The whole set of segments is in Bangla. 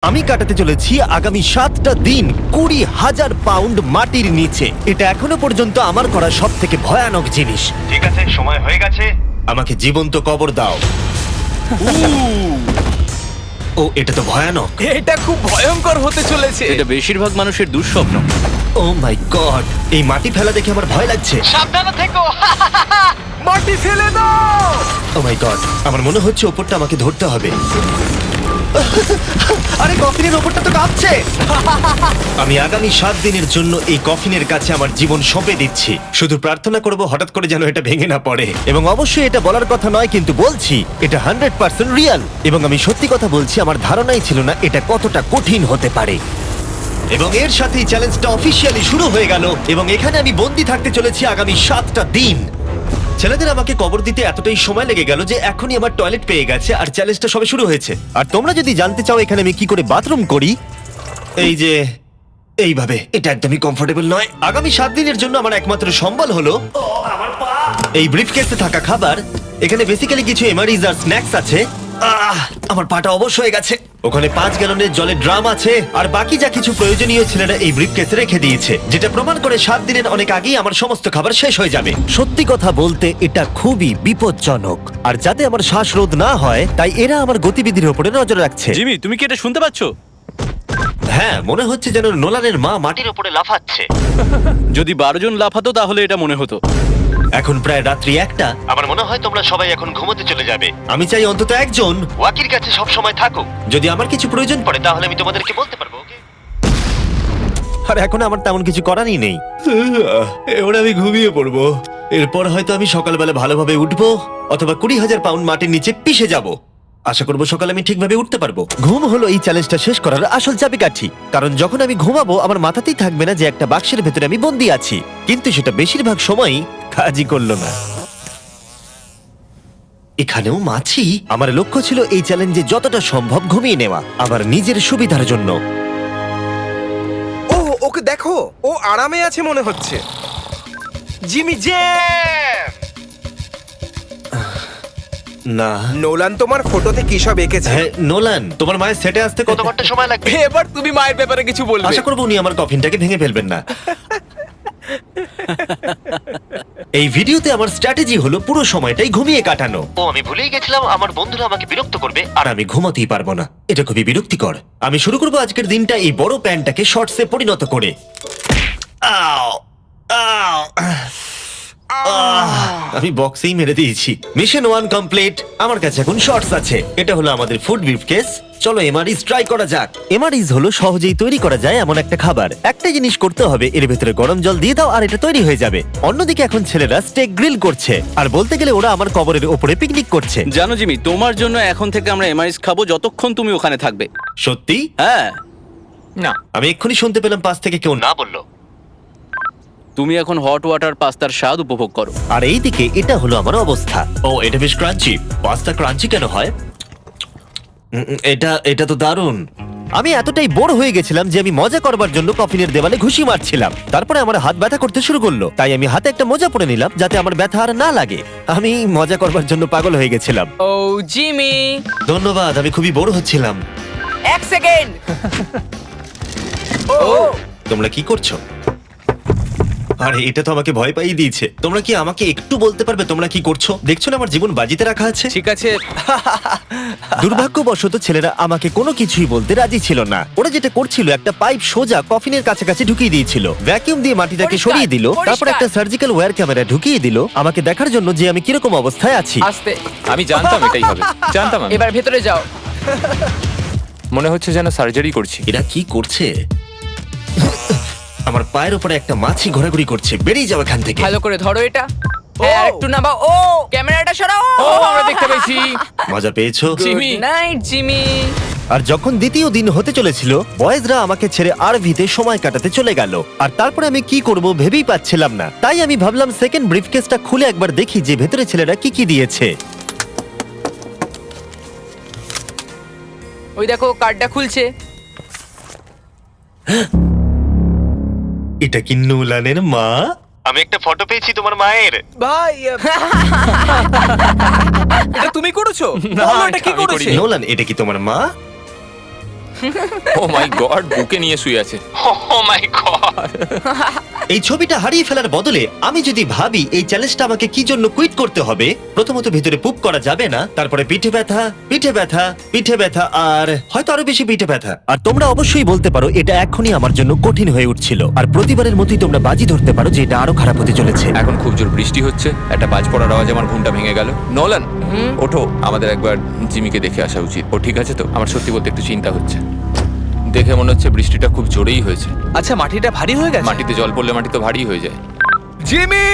আমি কাটাতে চলেছি আগামী 7টা দিন 20,000 পাউন্ড মাটির নিচে। এটা এখনো পর্যন্ত আমার করা সব থেকে ভয়ানক জিনিস। ঠিক আছে, সময় হয়ে গেছে, আমাকে জীবন্ত কবর দাও। ও, এটা তো ভয়ানক। এটা খুব ভয়ঙ্কর হতে চলেছে। এটা বেশিরভাগ মানুষের দুঃস্বপ্ন। ও মাই গড, এই মাটি ফেলা দেখে আমার ভয় লাগছে। সাবধানে থেকো। মাটি ফেলে দাও। ও মাই গড, আমার মনে হচ্ছে ওপরটা আমাকে ধরতে হবে। আরে কফিনের ওপরটা তো কাঁপছে। আমি আগামী 7 দিনের জন্য এই কফিনের কাছে আমার জীবন সঁপে দিচ্ছি। শুধু প্রার্থনা করব হঠাৎ করে যেন এটা ভেঙে না পড়ে। এবং অবশ্যই এটা বলার কথা নয়, কিন্তু বলছি এটা 100% রিয়েল। এবং আমি সত্যি কথা বলছি, আমার ধারণাই ছিল না এটা কতটা কঠিন হতে পারে। এবং এর সাথেই চ্যালেঞ্জটা অফিসিয়ালি শুরু হয়ে গেল। এবং এখানে আমি বন্দি থাকতে চলেছি আগামী 7টা দিন। ছেলেদের আমাকে কবর দিতে এতটাই সময় লেগে গেল যে এখনই আমার টয়লেট পেয়ে গেছে, আর চ্যালেঞ্জটা সবে শুরু হয়েছে। আর তোমরা যদি জানতে চাও এখানে আমি কি করে বাথরুম করি, এই যে এইভাবে, এটা একদমই কমফোর্টেবল নয়। আগামী 7 দিনের জন্য আমার একমাত্র সম্বল হলো এই ব্রিফকেসে থাকা খাবার। এখানে বেসিক্যালি কিছু এমারিজ আর স্ন্যাক্স আছে। আমার পাটা অবশ হয়ে গেছে। ওখানে 5 গ্যালনের জলের ড্রাম আছে, আর বাকি যা কিছু প্রয়োজনীয় ছেলেরা এই ব্রিফকেসে রেখে দিয়েছে, যেটা প্রমাণ করে 7 দিনের অনেক আগেই আমার সমস্ত খাবার শেষ হয়ে যাবে। সত্যি কথা বলতে এটা খুবই বিপজ্জনক, আর যাতে আমার শ্বাসরোধ না হয় তাই এরা আমার গতিবিধির উপরে নজর রাখছে। জিমি, তুমি কি এটা শুনতে পাচ্ছো? হ্যাঁ, মনে হচ্ছে যেন নোলানের মা মাটির উপরে লাফাচ্ছে। যদি 12 জন লাফাতো তাহলে এটা মনে হতো। এখন প্রায় রাত্রি 1টা। আমার মনে হয় তোমরা সবাই এখন ঘুমোতে চলে যাবে। আমি চাই অন্তত একজন ওয়াকির কাছে সব সময় থাকুক। যদি আমার কিছু প্রয়োজন পড়ে তাহলে আমি তোমাদেরকে বলতে পারবো, ওকে? আর এখন আমার তেমন কিছু করারই নেই। এবার আমি ঘুমিয়ে পড়বো। এরপর হয়তো আমি সকালবেলা ভালোভাবে উঠবো, অথবা 20,000 পাউন্ড মাটির নিচে পিষে যাব। আশা করবো সকালে আমি ঠিকভাবে উঠতে পারবো। ঘুম হলো এই চ্যালেঞ্জটা শেষ করার আসল চাবিকাঠি। কারণ যখন আমি ঘুমাবো আমার মাথাতেই থাকবে না যে একটা বাক্সের ভেতরে আমি বন্দি আছি। কিন্তু সেটা বেশিরভাগ সময়ই কাজই করলো না। এখানেও মাছি। আমার লক্ষ্য ছিল এই চ্যালেঞ্জে যতটা সম্ভব ঘুমিয়ে নেওয়া, আমার নিজের সুবিধার জন্য। ও, ওকে দেখো, ও আরামে আছে মনে হচ্ছে। Jimmy jam. না, নোলান তোমার ফটোতে কি সব এঁকেছে? হ্যাঁ নোলান, তোমার মায়ের সেটে আসতে কত ঘন্টা সময় লাগবে? এবার তুমি মায়ের ব্যাপারে কিছু বলবে। আশা করবো উনি আমার কফিনটাকে ভেঙে ফেলবেন না। এই ভিডিওতে আমার স্ট্র্যাটেজি হলো পুরো সময়টাই ঘুমিয়ে কাটানো। ও, আমি ভুলেই গেছিলাম আমার বন্ধুরা আমাকে বিরক্ত করবে আর আমি ঘুমাতেই পারবো না। এটা খুবই বিরক্তিকর। আমি শুরু করবো আজকের দিনটা এই বড় প্যান্টটাকে শর্টসে পরিণত করে। আও, আও, আমি বক্সেই মেরে দিয়েছি। Mission 1 complete. আমার কাছে এখন শর্টস আছে। এটা হলো আমাদের ফুড ব্রিফকেস। চলো এমআরইজ ট্রাই করা যাক। এমআরইজ হলো সহজেই তৈরি করা যায় এমন একটা খাবার। একটা জিনিস করতে হবে, এর ভেতরে গরম জল দিয়ে দাও আর এটা তৈরি হয়ে যাবে। অন্যদিকে এখন ছেলেরা স্টেক গ্রিল করছে, আর বলতে গেলে ওরা আমার কবরের ওপরে পিকনিক করছে। জানো জিমি, তোমার জন্য এখন থেকে আমরা এমআইস খাবো যতক্ষণ তুমি ওখানে থাকবে। সত্যি? হ্যাঁ। না, আমি এক্ষুনি শুনতে পেলাম পাশ থেকে কেউ না বললো। তুমি এখন হট ওয়াটার পাস্তার স্বাদ উপভোগ করো। আর এইদিকে এটা হলো আমার অবস্থা। ও, এটা বেশ ক্রাঞ্চি। পাস্তা ক্রাঞ্চি কেন হয়? এটা তো দারুণ। আমি এতটাই বোর হয়ে গেছিলাম যে আমি মজা করবার জন্য কফিনের দেওয়ালে ঘুষি মারছিলাম। তারপরে আমার হাত ব্যথা করতে শুরু করলো, তাই আমি হাতে একটা মোজা পরে নিলাম যাতে আমার ব্যথা আর না লাগে। আমি মজা করবার জন্য পাগল হয়ে গেছিলাম। ও জিমি, ধন্যবাদ, আমি খুবই বোর হচ্ছিলাম। 1 সেকেন্ড। ও তোমরা কি করছো? আরে এটা তো আমাকে ভয় পাইয়ে দিয়েছে। তোমরা কি আমাকে একটু বলতে পারবে তোমরা কি করছো? দেখছো না আমার জীবন বাজিতে রাখা আছে। ঠিক আছে। দুর্ভাগ্যবশত ছেলেরা আমাকে কোনো কিছুই বলতে রাজি ছিল না। ওরা যেটা করছিল, একটা পাইপ সোজা কফিনের কাছাকাছি ঢুকিয়ে দিয়েছিল, ভ্যাকিউম দিয়ে মাটিটাকে পরিষ্কার, সরিয়ে দিল, তারপর পরিষ্কার। একটা সার্জিক্যাল ওয়্যার ক্যামেরা ঢুকিয়ে দিল আমাকে দেখার জন্য যে আমি কিরকম অবস্থায় আছি। আস্তে, আমি জানতাম এটাই হবে, জানতাম আমি। এবার ভেতরে যাও। মনে হচ্ছে যেন সার্জারি করছি। এরা কি করছে? আমার পায়ের উপরে একটা মাছি ঘোরাঘুরি করছে। বেরিয়ে যাও এখান থেকে। ভালো করে ধরো এটা। হ্যাঁ, একটু নামাও। ও, ক্যামেরাটা সরাও। ও, আমরা দেখতে পেয়েছি। মজা পেয়েছো? জিমি। Good night Jimmy. আর যখন দ্বিতীয় দিন হতে চলেছিল, বয়েজরা আমাকে ছেড়ে আরভিতে সময় কাটাতে চলে গেল। আর তারপরে আমি কি করব ভেবেই পাচ্ছিলাম না। তাই আমি ভাবলাম সেকেন্ড ব্রিফকেসটা খুলে একবার দেখি যে ভেতরে ছেলেরা কি কি দিয়েছে। ওই দেখো, কার্ডটা খুলছে। এটা কি নোলানের মা? আমি একটা ফটো পেয়েছি তোমার মায়ের। ভাই, এটা তুমি করেছো? না, বলো, এটা কি এটা আমি করেছে? করিনি। নোলান, এটা কি তোমার মা? ও মাই গড, বুকে নিয়ে শুয়ে আছে। ও মাই গড। এই ছবিটা হারিয়ে ফেলার বদলে আমি যদি ভাবি এই চ্যালেঞ্জটা আমাকে কি জন্য কুইট করতে হবে, প্রথমত ভিতরে পুপ করা যাবে না, তারপরে পিঠে ব্যথা, পিঠে ব্যথা, পিঠে ব্যথা, আর হয়তো আরো বেশি পিঠে ব্যথা। আর তোমরা অবশ্যই বলতে পারো এটা এখনই আমার জন্য কঠিন হয়ে উঠছিল, আর প্রতিবারের মতোই তোমরা বাজি ধরতে পারো যে এটা আরো খারাপ হতে চলেছে। এখন খুব জোর বৃষ্টি হচ্ছে, একটা বাজ পড়ার আওয়াজে আমার ঘুমটা ভেঙে গেল। নোলান, ওঠো, আমাদের একবার জিমিকে দেখে আসা উচিত। ও ঠিক আছে তো? আমার সত্যি বলতে একটু চিন্তা হচ্ছে। দেখে মনে হচ্ছে বৃষ্টিটা খুব জোরেই হয়েছে। আচ্ছা, মাটিটা ভারী হয়ে গেছে। মাটিতে জল পড়লে মাটি তো ভারী হয়ে যায়। জিমি!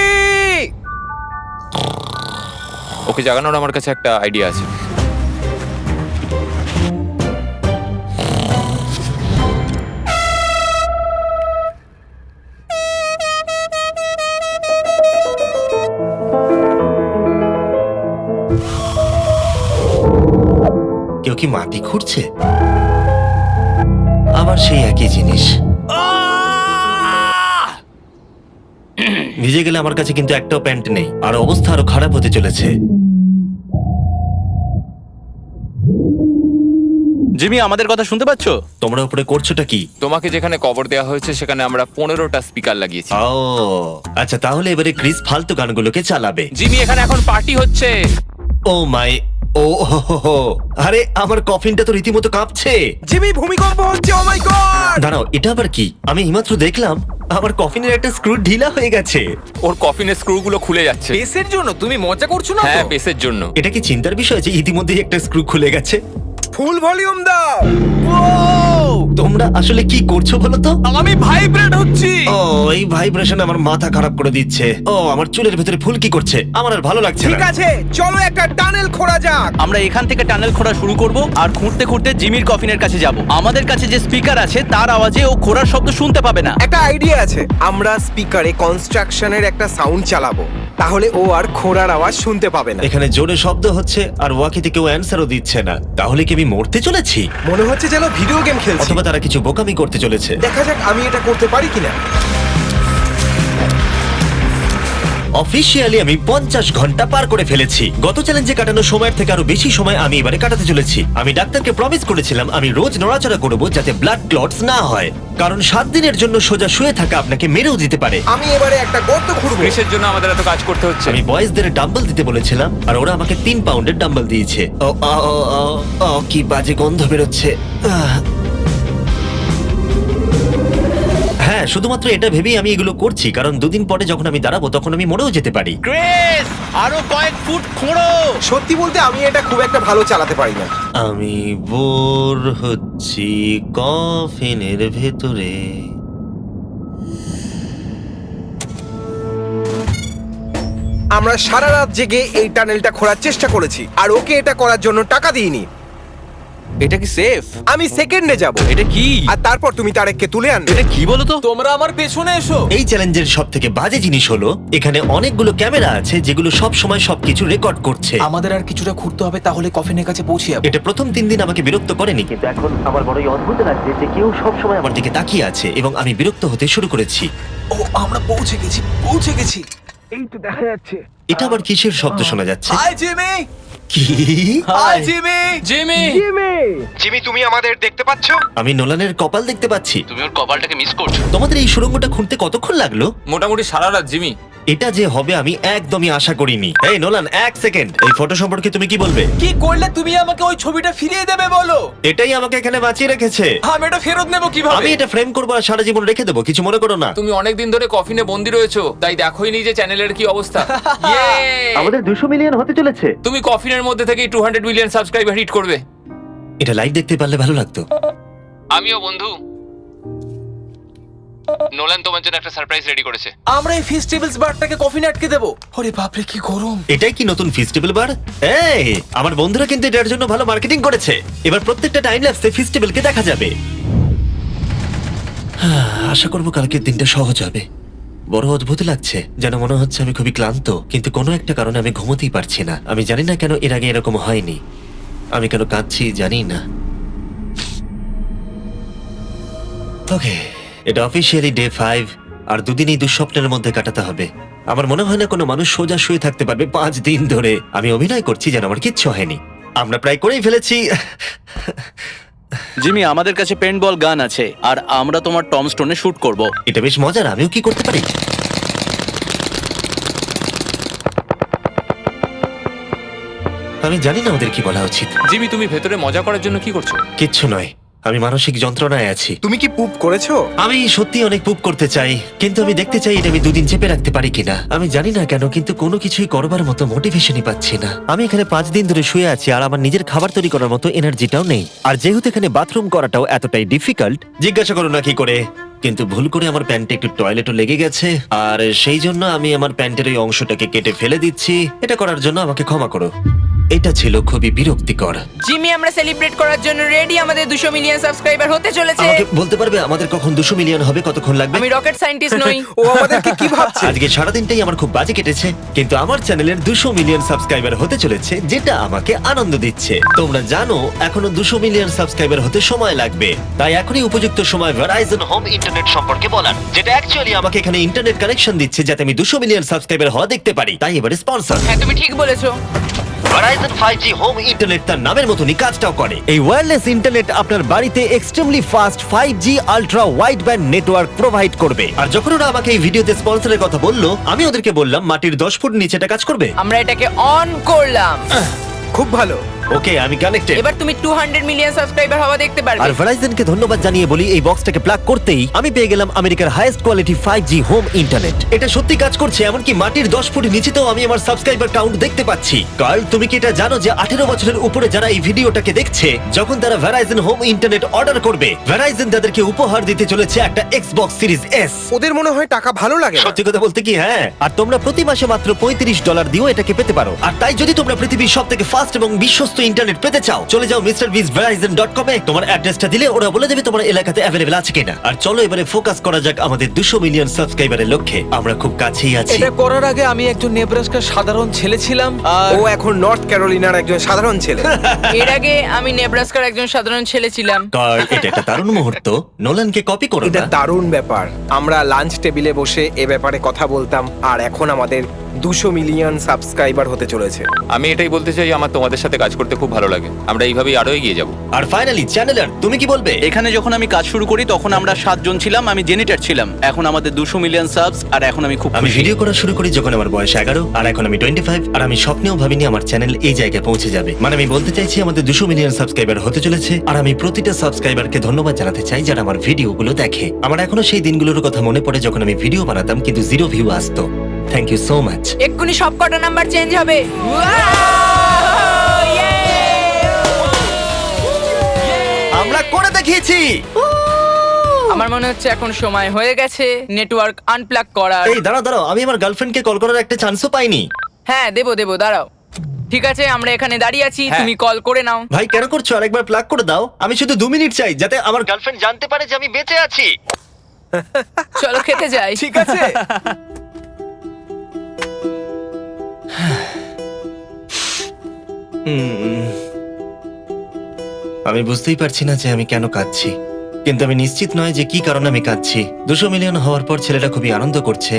ওকে জাগানোর আমার কাছে একটা আইডিয়া আছে। কেউ কি মাটি খুঁড়ছে? আবার সেই একই জিনিস। ভিজে গেলে আমার কাছে কিন্তু একটাও প্যান্ট নেই, আর অবস্থা আরো খারাপ হতে চলেছে। জিমি, আমাদের কথা শুনতে পাচ্ছো? তোমরা উপরে করছোটা কি? তোমাকে যেখানে কবর দেওয়া হয়েছে সেখানে আমরা 15টা স্পিকার লাগিয়েছি। ও আচ্ছা, তাহলে এবারে ক্রিস ফালতু গানগুলোকে চালাবে। জিমি, এখানে এখন পার্টি হচ্ছে। ও মাই, ও হো হো হো। আরে আমার কফিনটা তো রীতিমতো কাঁপছে। জিমি, ভূমিকম্প হচ্ছে! ও মাই গড! দাঁড়াও, এটা আবার কি? আমি এইমাত্র দেখলাম আমার কফিনের একটা স্ক্রু ঢিলা হয়ে গেছে। ওর কফিনের স্ক্রুগুলো খুলে যাচ্ছে। পেসের জন্য তুমি মজা করছো না হ্যাঁ, তো? পেসের জন্য। এটা কি চিন্তার বিষয় যে ইতিমধ্যেই একটা স্ক্রু খুলে গেছে? ফুল ভলিউম দাও! তোমরা আসলে কি করছো বলো তো? আমি ভাইব্রেট হচ্ছি। ও, এই ভাইব্রেশন আমার মাথা খারাপ করে দিচ্ছে। ও, আমার চুলের ভেতরে ফুল কি করছে? আমার আর ভালো লাগছে ঠিক না। আছে, চলো একটা টানেল খোঁড়া যাক। আমরা এখান থেকে টানেল খোঁড়া শুরু করব, আর খুঁড়তে খুঁড়তে জিমির কফিনের কাছে যাব। আমাদের কাছে যে স্পিকার আছে তার আওয়াজে ও খোঁড়ার শব্দ শুনতে পাবে না। একটা আইডিয়া আছে, আমরা স্পিকারে কনস্ট্রাকশনের একটা সাউন্ড চালাবো, তাহলে ও আর খোঁড়ার আওয়াজ শুনতে পাবে না। এখানে জোরে শব্দ হচ্ছে আর ওয়াকিতে কেউ অ্যান্সারও দিচ্ছে না। তাহলে কি আমি মরতে চলেছি? মনে হচ্ছে যেন ভিডিও গেম খেলছি। অথবা তারা কিছু বোকামি করতে চলেছে। দেখা যাক আমি এটা করতে পারি কিনা। অফিসিয়ালি আমি 50 ঘন্টা পার করে ফেলেছি। গত চ্যালেঞ্জে কাটানো সময়ের থেকে আরো বেশি সময় আমি এবারে কাটাতে চলেছি। আমি ডাক্তারকে প্রমিস করেছিলাম আমি রোজ নড়াচড়া করব যাতে ব্লাড ক্লটস না হয়, কারণ 7 দিনের জন্য সোজা শুয়ে থাকা আপনাকে মেরেও দিতে পারে। আমি এবারে একটা গর্ত খুঁড়বো। ক্রিসের জন্য আমাদের এত কাজ করতে হচ্ছে। আমি বয়েজদের ডাম্বল দিতে বলেছিলাম আর ওরা আমাকে 3 পাউন্ডের ডাম্বল দিয়েছে। ও আ, ও, ও, ও, কি বাজে গন্ধ বেরোচ্ছে। হ্যাঁ, শুধুমাত্র এটা ভেবেই আমি এগুলো করছি, কারণ 2 দিন পরে যখন আমি দাঁড়াবো তখন আমি মরেও যেতে পারি। ক্রিস, আরো কয়েক ফুট খোঁড়ো। সত্যি বলতে আমি এটা খুব একটা ভালো চালাতে পারি না। আমি বোর হচ্ছি কফিনের ভেতরে। আমরা সারা রাত জেগে এই টানেলটা খোঁড়ার চেষ্টা করেছি, আর ওকে এটা করার জন্য টাকা দিইনি। এটা কি সেফ? আমি সেকেন্ডে যাব, এটা কি? আর তারপর তুমি তারেককে তুলে আনবে। এটা কি বলো তো? তোমরা আমার পেছনে এসো। এই চ্যালেঞ্জের সব থেকে বাজে জিনিস হলো এখানে অনেকগুলো ক্যামেরা আছে যেগুলো সব সময় সবকিছু রেকর্ড করছে। আমাদের আর কিছুটা ঘুরতে হবে, তাহলে কফিনের কাছে পৌঁছে যাবো। এটা প্রথম 3 দিন আমাকে বিরক্ত করেনি, কিন্তু এখন আমার বড়ই অদ্ভুত লাগছে যে কেউ সব সময় আমার দিকে তাকিয়ে আছে এবং আমি বিরক্ত হতে শুরু করেছি। ও, আমরা পৌঁছে গেছি, পৌঁছে গেছি। এই তো দেখা যাচ্ছে। এটা আবার কিসের শব্দ শোনা যাচ্ছে? Hi Jimmy. কি? Hi Jimmy. জিমি, জিমি, তুমি আমাদের দেখতে পাচ্ছ? আমি নোলানের কপাল দেখতে পাচ্ছি। তুমি ওর কপালটাকে মিস করছো। তোমাদের এই সুড়ঙ্গটা খুঁড়তে কতক্ষণ লাগলো? মোটামুটি সারা রাত। জিমি, এটা যে হবে আমি একদমই আশা করিনি। এই নোলান, 1 সেকেন্ড, এই ফটো সম্পর্কে তুমি কি বলবে? কি করলে তুমি আমাকে ওই ছবিটা ফিরিয়ে দেবে বলো? এটাই আমাকে এখানে বাঁচিয়ে রেখেছে। আমি এটা ফেরত নেবো কিভাবে? আমি এটা ফ্রেম করবো আর সারা জীবন রেখে দেবো, কিছু মনে করো না। তুমি অনেকদিন ধরে কফিনে বন্দি রয়েছো, তাই দেখোই নি যে চ্যানেলের কি অবস্থা। Yay! আমাদের 200 মিলিয়ন হতে চলেছে। তুমি কফিনের মধ্যে থেকে 200 মিলিয়ন সাবস্ক্রাইবার হিট করবে। এটা লাইভ দেখতে পারলে ভালো লাগতো। আমিও বন্ধু। নোলান তোমার জন্য একটা সারপ্রাইজ রেডি করেছে। আমরা এই ফেস্টিভ্যালস বারটাকে কফিনে আটকে দেবো। ওরে বাপরে, কি গরম। এটাই কি নতুন ফেস্টিভ্যাল বার? এই, আমার বন্ধুরা কিন্তু এটার জন্য ভালো মার্কেটিং করেছে। এবার প্রত্যেকটা টাইম ল্যাপসে ফেস্টিভ্যালকে দেখা যাবে। আশা করবো কালকের দিনটা সহজ হবে। বড় অদ্ভুত লাগছে, যেন মনে হচ্ছে আমি খুবই ক্লান্ত, কিন্তু কোনো একটা কারণে আমি ঘুমোতেই পারছি না। আমি জানি না কেন এর আগে এরকম হয়নি। আমি কেন কাঁদছি জানি না। ওকে, এটা অফিসিয়ালি ডে 5, আর 2 দিন এই দুঃস্বপ্নের মধ্যে কাটাতে হবে। আমার মনে হয় না কোনো মানুষ সোজা শুয়ে থাকতে পারবে 5 দিন ধরে। আমি অভিনয় করছি যেন আমার কিচ্ছু হয়নি। আমরা প্রায় করেই ফেলেছি। জিমি, আমাদের কাছে পেন্টবল গান আছে আর আমরা তোমার টম স্টোনে শুট করব। এটা বেশ মজার, আমিও কি করতে পারি? আমি জানি না ওদের কি বলা উচিত। জিমি, তুমি ভেতরে মজা করার জন্য কি করছো? কিচ্ছু নয়, আমি মানসিক যন্ত্রণায় আছি। তুমি কি পুপ করেছো? আমি সত্যি অনেক পুপ করতে চাই, কিন্তু আমি দেখতে চাই এটা আমি 2 দিন চেপে রাখতে পারি কিনা। আমি জানি না কেন, কিন্তু কোনো কিছুই করবার মতো মোটিভেশনই পাচ্ছি না। আমি এখানে 5 দিন ধরে শুয়ে আছি আর আমার নিজের খাবার তৈরি করার মতো এনার্জিটাও নেই। আর যেহেতু এখানে বাথরুম করাটাও এতটাই ডিফিকাল্ট, জিজ্ঞাসা করো না কি করে, কিন্তু ভুল করে আমার প্যান্টে একটু টয়লেটও লেগে গেছে, আর সেই জন্য আমি আমার প্যান্টের ওই অংশটাকে কেটে ফেলে দিচ্ছি। এটা করার জন্য আমাকে ক্ষমা করো। এটা ছিল খুবই বিরক্তিকর। জিমি, আমরা সেলিব্রেট করার জন্য রেডি। আমাদের 200 মিলিয়ন সাবস্ক্রাইবার হতে চলেছে। আমাকে বলতে পারবে আমাদের কখন 200 মিলিয়ন হবে? কতক্ষণ লাগবে? আমি রকেট সায়েন্টিস্ট নই। ও আমাদেরকে কি ভাবছে? আজকে সারাদিনটাই আমার খুব বাজে কেটেছে, কিন্তু আমার চ্যানেলের 200 মিলিয়ন সাবস্ক্রাইবার হতে চলেছে, যেটা আমাকে আনন্দ দিচ্ছে। তোমরা জানো এখনো 200 মিলিয়ন সাবস্ক্রাইবার হতে সময় লাগবে, তাই এখনই উপযুক্ত সময় ভেরাইজন হোম ইন্টারনেট সম্পর্কে বলার, যেটা অ্যাকচুয়ালি আমাকে এখানে ইন্টারনেট কানেকশন দিচ্ছে যাতে আমি 200 মিলিয়ন সাবস্ক্রাইবার হওয়া দেখতে পারি। তাই এবারে স্পন্সর হ্যাঁ, তুমি ঠিক বলেছো। ভেরাইজন 5G হোম ইন্টারনেট তার নামের মতনই কাজটাও করে। এই ওয়্যারলেস ইন্টারনেট আপনার বাড়িতে extremely fast 5G ultra wide band network provide করবে। আর যখন ওরা আমাকে এই ভিডিওতে স্পন্সরের কথা বললো, আমি ওদেরকে বললাম মাটির 10 ফুট নিচে এটা কাজ করবে। আমরা এটাকে অন করলাম। খুব ভালো। ওকে, আমি কানেক্টেড। এবার তুমি 200 মিলিয়ন সাবস্ক্রাইবার হওয়া দেখতে আর পারবে। ভেরাইজনকে ধন্যবাদ জানিয়ে বলি, এই বক্সটাকে প্লাগ করতেই আমি পেয়ে গেলাম আমেরিকার highest quality 5G home internet. এটা সত্যি কাজ করছে, এমনকি মাটির 10 ফুট নিচেতেও আমি আমার সাবস্ক্রাইবার কাউন্ট দেখতে পাচ্ছি। কার্ল, তুমি কি এটা জানো যে 18 বছরের উপরে যারা এই ভিডিওটাকে দেখছে, যখন তারা ভেরাইজন হোম ইন্টারনেট অর্ডার করবে, ভেরাইজন তাদেরকে উপহার দিতে চলেছে একটা Xbox Series S। ওদের মনে হয় টাকা ভালো লাগে না। সত্যি কথা বলতে কি, হ্যাঁ। আর তোমরা প্রতি মাসে মাত্র $35 দিয়েও এটাকে পেতে পারো। আর তাই যদি তোমরা পৃথিবীর সবথেকে ফাস্ট এবং বিশ্বস্ত ইন্টারনেট পেতে চাও, চলে যাও MrBeastVerizon.com এ। তোমার অ্যাড্রেসটা দিলে ওরা বলে দেবে তোমার এলাকাতে অ্যাভেলেবল আছে কিনা। আর চলো এবারে ফোকাস করা যাক আমাদের 200 মিলিয়ন সাবস্ক্রাইবারের লক্ষ্যে। আমরা খুব কাছেই আছি। এটা করার আগে আমি একজন নেব্রাস্কার সাধারণ ছেলে ছিলাম আর ও এখন নর্থ ক্যারোলিনার একজন সাধারণ ছেলে। এর আগে আমি নেব্রাস্কার একজন সাধারণ ছেলে ছিলাম। কার্ল, এটা একটা দারুণ মুহূর্ত। নোলানকে কপি করো এটা না। দারুণ ব্যাপার। আমরা লাঞ্চ টেবিলে বসে এ ব্যাপারে কথা বলতাম, আর এখন আমাদের 200 মিলিয়ন সাবস্ক্রাইবার হতে চলেছে। আমি এটাই বলতে চাই, আমার তোমাদের সাথে কাজ করতে খুব ভালো লাগে। আমরা এইভাবেই আরো এগিয়ে যাব। আর ফাইনালি চ্যানেলার, তুমি কি বলবে? এখানে যখন আমি কাজ শুরু করি তখন আমরা 7 জন ছিলাম, আমি জেনিটার ছিলাম। এখন আমাদের 200 মিলিয়ন সাবস আর এখন আমি খুব আমি খুশি। ভিডিও করা শুরু করি যখন আমার বয়স 11, আর এখন আমি 25, আর আমি স্বপ্নেও ভাবিনি আমার চ্যানেল এই জায়গায় পৌঁছে যাবে। মানে আমি বলতে চাইছি আমাদের 200 মিলিয়ন সাবস্ক্রাইবার হতে চলেছে, আর আমি প্রতিটা সাবস্ক্রাইবারকে ধন্যবাদ জানাতে চাই যারা আমার ভিডিওগুলো দেখে। আমার এখনো সেই দিনগুলোর কথা মনে পড়ে যখন আমি ভিডিও বানাতাম কিন্তু 0 ভিউ আসতো। Thank you so much. এক্ষুনি সব কটা নাম্বার চেঞ্জ হবে। আমরা করে দেখিয়েছি। আমার মনে হচ্ছে এখন সময় হয়ে গেছে নেটওয়ার্ক আনপ্লাগ করার। এই দাঁড়াও দাঁড়াও, আমি আমার গার্লফ্রেন্ডকে কল করার একটা চান্সও পাইনি। হ্যাঁ, দেবো দাঁড়াও। ঠিক আছে, আমরা এখানে দাঁড়িয়ে আছি, হ্যাঁ। তুমি কল করে নাও। ভাই কেন করছো? আরেকবার প্লাগ করে দাও। আমি শুধু 2 মিনিট চাই যাতে আমার গার্লফ্রেন্ড জানতে পারে যে আমি বেঁচে আছি। চলো খেতে যাই। ঠিক আছে। আমি বুঝতেই পারছি না যে আমি কেন কাঁদছি, কিন্তু আমি নিশ্চিত নয় যে কি কারণে আমি কাঁদছি। 200 মিলিয়ন হওয়ার পর ছেলেটা খুবই আনন্দ করছে,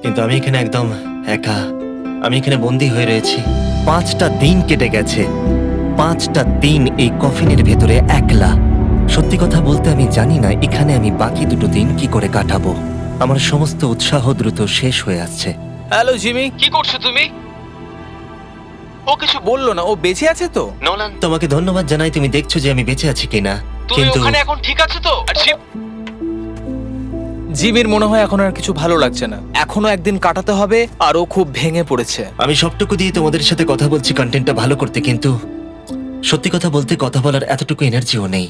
কিন্তু আমি এখানে একদম একা। আমি এখানে বন্দি হয়ে রয়েছি। 5টা দিন কেটে গেছে, 5টা দিন এই কফিনের ভেতরে একলা। সত্যি কথা বলতে আমি জানি না এখানে আমি বাকি 2 দিন কি করে কাটাবো। আমার সমস্ত উৎসাহ দ্রুত শেষ হয়ে আসছে। হ্যালো জিমি, কি করছো তুমি? ও কিছু বললো না, ও বেঁচে আছে তো? নোলান, তোমাকে ধন্যবাদ জানাই, তুমি দেখছো যে আমি বেঁচে আছি কিনা। কিন্তু এখন ঠিক আছে তো? জিমির মনে হয় এখন আর কিছু ভালো লাগছে না। এখনো একদিন কাটাতে হবে আর ও খুব ভেঙে পড়েছে। আমি সবটুকু দিয়ে তোমাদের সাথে কথা বলছি কন্টেন্টটা ভালো করতে, কিন্তু সত্যি কথা বলতে কথা বলার এতটুকু এনার্জিও নেই।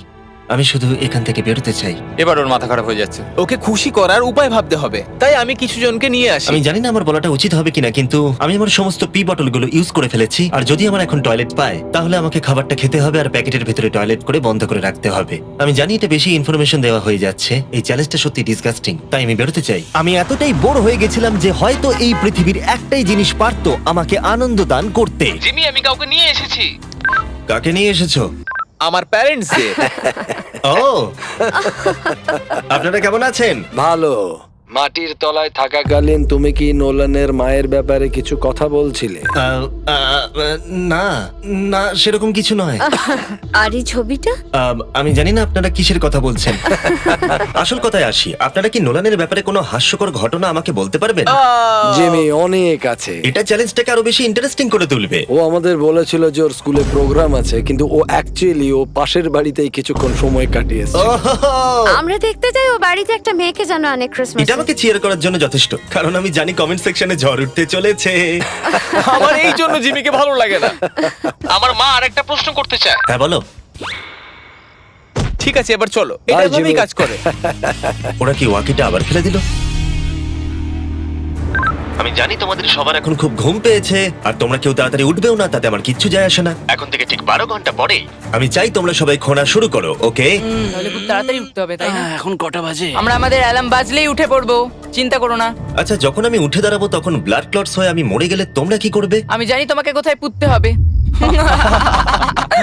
আমি শুধু এখান থেকে বেরোতে চাই। এবার ওর মাথা খারাপ হয়ে যাচ্ছে। ওকে খুশি করার উপায় ভাবতে হবে, তাই আমি কিছু জনকে নিয়ে আসি। আমি জানি না আমার বলাটা উচিত হবে কিনা, কিন্তু আমি আমার সমস্ত পি বটলগুলো ইউজ করে ফেলেছি। আর যদি আমার এখন টয়লেট পায় তাহলে আমাকে খাবারটা খেতে হবে আর প্যাকেটের ভেতরে টয়লেট করে বন্ধ করে রাখতে হবে। আমি জানি এটা বেশি ইনফরমেশন দেওয়া হয়ে যাচ্ছে, এই চ্যালেঞ্জটা সত্যি ডিসগাস্টিং, তাই আমি বেরোতে চাই। আমি এতটাই বোর হয়ে গেছিলাম যে হয়তো এই পৃথিবীর একটাই জিনিস পারতো আমাকে আনন্দ দান করতে। জিমি, আমি কাউকে নিয়ে এসেছি। কাকে নিয়ে এসেছো? আমার প্যারেন্টসদের। ও, আপনারা কেমন আছেন? ভালো। মাটির তলায় থাকাকালীন তুমি কি নোলানের মায়ের ব্যাপারে কিছু কথা বলছিলে? না না সেরকম কিছু নয়। আর এই ছবিটা? আমি জানি না আপনারা কিসের কথা বলছেন। আসল কথায় আসি, আপনারা কি নোলানের ব্যাপারে কোনো হাস্যকর ঘটনা আমাকে বলতে পারবেন? জিমি, অনেক আছে। এটা চ্যালেঞ্জটাকে আরো বেশি ইন্টারেস্টিং করে তুলবে। ও আমাদের বলেছিল যে ওর স্কুলে প্রোগ্রাম আছে, কিন্তু ও অ্যাকচুয়ালি ও পাশের বাড়িতেই কিছুক্ষণ সময় কাটিয়েছে। ওহো! আমরা দেখতে যাই ও বাড়িতে একটা মেয়েকে জানো অনেক ক্রিসমাস। এটা আমাকে চিয়ার করার জন্য যথেষ্ট, কারণ আমি জানি কমেন্ট সেকশনে ঝড় উঠতে চলেছে। আমার এই জন্য জিমিকে ভালো লাগে না। আমার মা আরেকটা প্রশ্ন করতে চায়। হ্যাঁ বলো। ঠিক আছে, এবার চলো, এটা Bye, এভাবেই জিমি। কাজ করে। ওরা কি ওয়াকিটা আবার ফেলে দিল? আমি জানি তোমাদের সবার এখন খুব ঘুম পেয়েছে, আর তোমরা কেউ তাড়াতাড়ি উঠবেও না, তাতে আমার কিচ্ছু যায় আসে না। এখন থেকে ঠিক 12 ঘন্টা পরে আমি চাই তোমরা সবাই খোঁড়া শুরু করো, ওকে? তাহলে খুব তাড়াতাড়ি উঠতে হবে, তাই না? এখন কটা বাজে? আমরা আমাদের অ্যালার্ম বাজলেই উঠে পড়বো, চিন্তা করো না। আচ্ছা, যখন আমি উঠে দাঁড়াবো তখন ব্লাড ক্লটস হয়ে আমি মরে গেলে তোমরা কি করবে? আমি জানি তোমাকে কোথায় পুঁততে হবে।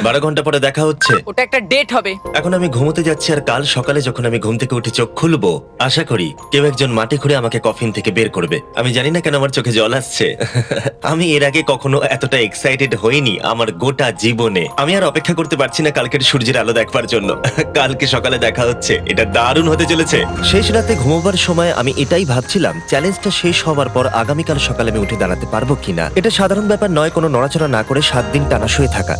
12 ঘন্টা পরে দেখা হচ্ছে। ওটা একটা ডেট হবে। এখন আমি ঘুমোতে যাচ্ছি, আর কাল সকালে যখন আমি ঘুম থেকে উঠে চোখ খুলবো, আশা করি কেউ একজন মাটি খুঁড়ে আমাকে কফিন থেকে বের করবে। আমি জানি না কেন আমার চোখে জল আসছে। আমি এর আগে কখনো এতটা এক্সাইটেড হইনি আমার গোটা জীবনে। আমি আর অপেক্ষা করতে পারছি না কালকের সূর্যের আলো দেখবার জন্য। কালকে সকালে দেখা হচ্ছে, এটা দারুণ হতে চলেছে। শেষ রাতে ঘুমোবার সময় আমি এটাই ভাবছিলাম, চ্যালেঞ্জটা শেষ হওয়ার পর আগামীকাল সকালে আমি উঠে দাঁড়াতে পারবো কিনা। এটা সাধারণ ব্যাপার নয় কোনো নড়াচড়া না করে 7 দিন টানা শুয়ে থাকা।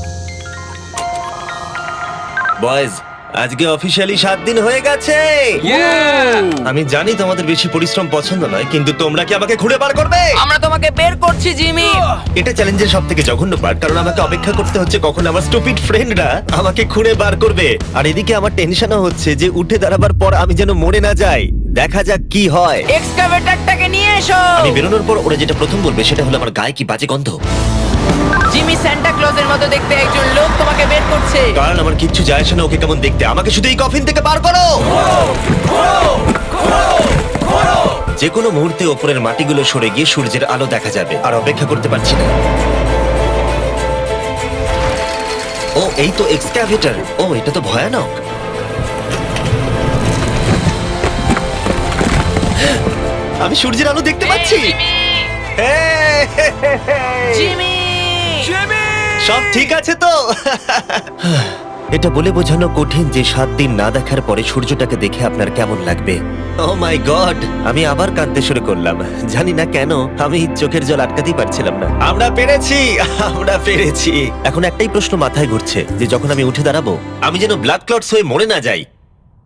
বয়েজ, আজকে অফিসিয়ালি 7 দিন হয়ে গেছে। আমি জানি তোমাদের বেশি পরিশ্রম পছন্দ নয়, কিন্তু তোমরা কি আমাকে ঘুরে বার করবে? আমরা তোমাকে বের করছি, জিমি। এটা চ্যালেঞ্জের সব থেকে জঘন্য পার্ট, কারণ আমাকে অপেক্ষা করতে হচ্ছে কখন আমার স্টুপিড ফ্রেন্ডরা আমাকে খুঁড়ে বার করবে। আর এদিকে আমার টেনশনও হচ্ছে যে উঠে দাঁড়াবার পর আমি যেন মরে না যাই। দেখা যাক কি হয়। এক্সকাভেটরটাকে নিয়ে এসো। আমি বেরোনোর পর ওরা যেটা প্রথম বলবে সেটা হলো আমার গায়ে কি বাজে গন্ধ। জিমি সান্টা ক্লজের মতো দেখতে একজন লোক তোমাকে বের করছে। কারণ আমার কিচ্ছু যায় আসে না ওকে কেমন দেখতে, আমাকে শুধু এই কফিন থেকে বার করো। যে কোনো মুহূর্তে ওপরের মাটিগুলো সরে গিয়ে সূর্যের আলো দেখা যাবে, আর অপেক্ষা করতে পারছি না। ও, এই তো এক্সক্যাভেটর। ও, এটা তো ভয়ানক। আমি সূর্যের আলো দেখতে পাচ্ছি। জিমি! সব ঠিক আছে তো? এটা বলে বোঝানো কঠিন যে 7 দিন না দেখার পরে সূর্যটাকে দেখে আপনার কেমন লাগবে। ও মাই গড, আমি আবার কাঁদতে শুরু করলাম। জানি না কেন, আমি চোখের জল আটকাতেই পারছিলাম না। আমরা পেরেছি, আমরা পেরেছি। এখন একটাই প্রশ্ন মাথায় ঘুরছে, যে যখন আমি উঠে দাঁড়াবো আমি যেন ব্লাড ক্লটস হয়ে মরে না যাই।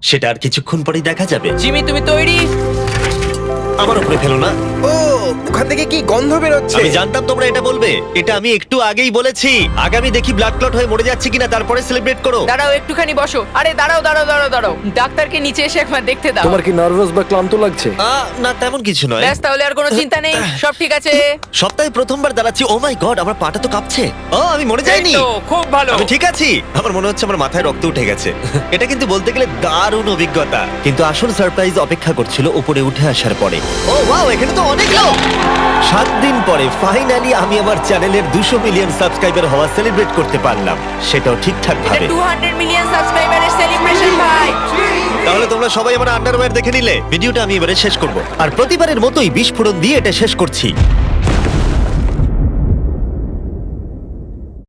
সেটা আর কিছুক্ষণ পরেই দেখা যাবে। জিমি, তুমি তৈরি? আমার উপরে ফেলো না। ও, ওখান থেকে কি গন্ধ বেরোচ্ছে? আমি জানতাম তোমরা এটা বলবে। এটা আমি একটু আগেই বলেছি। আগামী দেখি ব্লাড ক্লট হয়ে মরে যাচ্ছে কিনা, তারপরে সেলিব্রেট করো। দাঁড়াও, একটুখানি বসো। আরে দাঁড়াও দাঁড়াও দাঁড়াও দাঁড়াও, ডাক্তারকে নিচে এসে একবার দেখতে দাও। তোমার কি নার্ভাস বা ক্লান্ত লাগছে? না, তেমন কিছু নয়। ব্যাস, তাহলে আর কোনো চিন্তা নেই, সব ঠিক আছে। সপ্তাহে প্রথমবার দাঁড়াচ্ছি। ও মাই গড, আমার পাটা তো কাঁপছে। ও, আমি মরে যাইনি। এই তো, খুব ভালো। আমি ঠিক আছি। আমার মনে হচ্ছে আমার মাথায় রক্ত উঠে গেছে। এটা কিন্তু বলতে গেলে দারুণ অভিজ্ঞতা। কিন্তু আসল সারপ্রাইজ অপেক্ষা করছিল উপরে উঠে আসার পরে। ও ওয়াও, এখানে তো অনেক লোক। 7 দিন পরে ফাইনালি আমি আমার চ্যানেলের 200 মিলিয়ন সাবস্ক্রাইবার হওয়া সেলিব্রেট করতে পারলাম, সেটাও ঠিকঠাক এটা ভাবে। 200 মিলিয়ন সাবস্ক্রাইবারের সেলিব্রেশন, ভাই। তাহলে তোমরা সবাই আমার আন্ডারওয়্যার দেখে নিলে। ভিডিওটা আমি এবারে শেষ করব, আর প্রতিবারের মতোই বিস্ফোরণ দিয়ে এটা শেষ করছি।